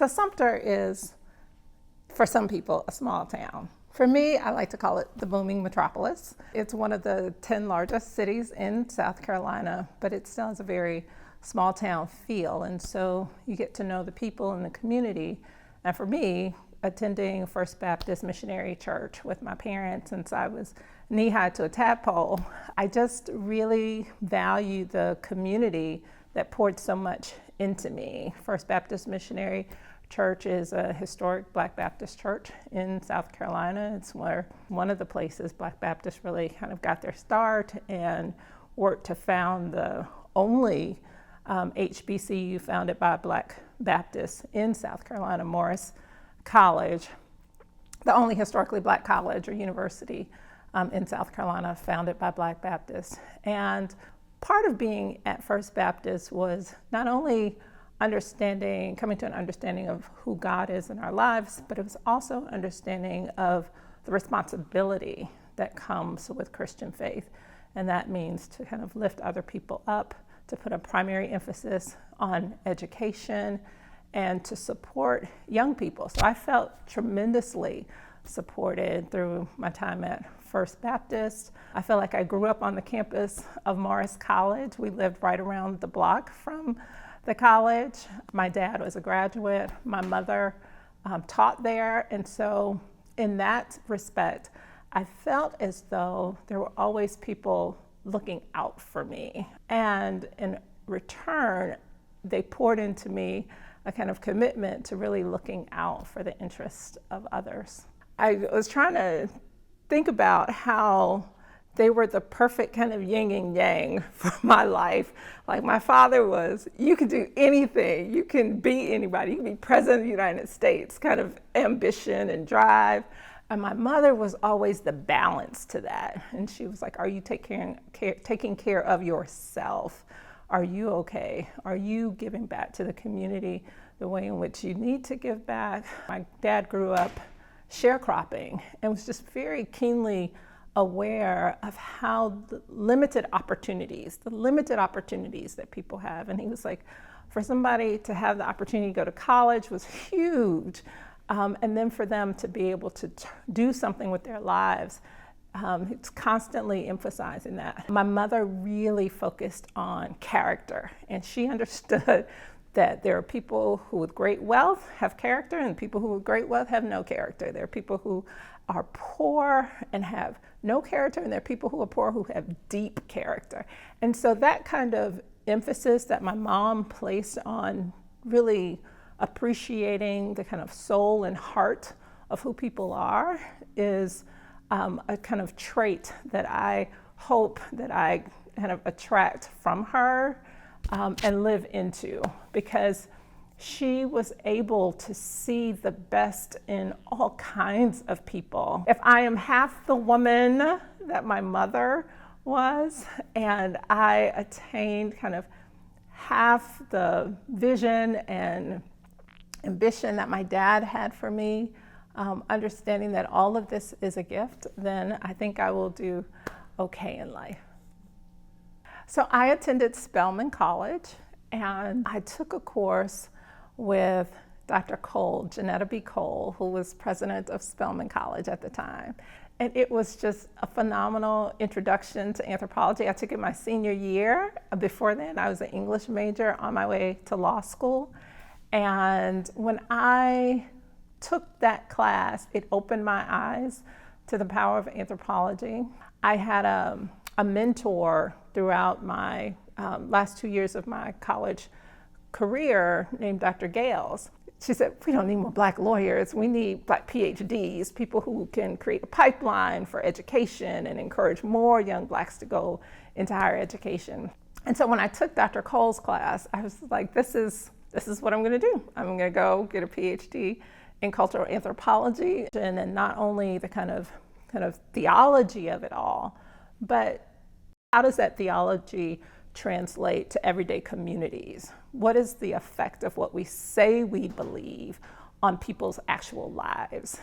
So Sumter is, for some people, a small town. For me, I like to call it the booming metropolis. It's one of the 10 largest cities in South Carolina, but it still has a very small town feel. And so you get to know the people in the community. And for me, attending First Baptist Missionary Church with my parents since I was knee-high to a tadpole, I just really value the community that poured so much into me. First Baptist Missionary Church is a historic Black Baptist church in South Carolina. It's where one of the places Black Baptists really kind of got their start and worked to found the only HBCU founded by Black Baptists in South Carolina, Morris College, the only historically Black college or university in South Carolina founded by Black Baptists. And part of being at First Baptist was not only coming to an understanding of who God is in our lives, but it was also an understanding of the responsibility that comes with Christian faith. And that means to kind of lift other people up, to put a primary emphasis on education, and to support young people. So I felt tremendously supported through my time at First Baptist. I feel like I grew up on the campus of Morris College. We lived right around the block from the college. My dad was a graduate. My mother taught there. And so in that respect, I felt as though there were always people looking out for me. And in return, they poured into me a kind of commitment to really looking out for the interests of others. I was trying to think about how they were the perfect kind of yin and yang for my life. Like my father was, you can do anything, you can be anybody, you can be president of the United States, kind of ambition and drive. And my mother was always the balance to that. And she was like, are you taking care of yourself? Are you okay? Are you giving back to the community the way in which you need to give back? My dad grew up sharecropping and was just very keenly aware of how the limited opportunities that people have. And he was like, for somebody to have the opportunity to go to college was huge. And then for them to be able to do something with their lives, it's constantly emphasizing that. My mother really focused on character, and she understood that there are people who with great wealth have character and people who with great wealth have no character. There are people who are poor and have no character, and there are people who are poor who have deep character. And so that kind of emphasis that my mom placed on really appreciating the kind of soul and heart of who people are is a kind of trait that I hope that I kind of attract from her and live into, because she was able to see the best in all kinds of people. If I am half the woman that my mother was, and I attained kind of half the vision and ambition that my dad had for me, understanding that all of this is a gift, then I think I will do okay in life. So I attended Spelman College, and I took a course with Dr. Cole, Janetta B. Cole, who was president of Spelman College at the time. And it was just a phenomenal introduction to anthropology. I took it my senior year. Before then, I was an English major on my way to law school. And when I took that class, it opened my eyes to the power of anthropology. I had a mentor throughout my last 2 years of my college career named Dr. Gales. She said, we don't need more Black lawyers, we need Black PhDs, people who can create a pipeline for education and encourage more young Blacks to go into higher education. And so when I took Dr. Cole's class, I was like, this is what I'm gonna do. I'm gonna go get a PhD in cultural anthropology, and then not only the kind of theology of it all, but how does that theology translate to everyday communities? What is the effect of what we say we believe on people's actual lives?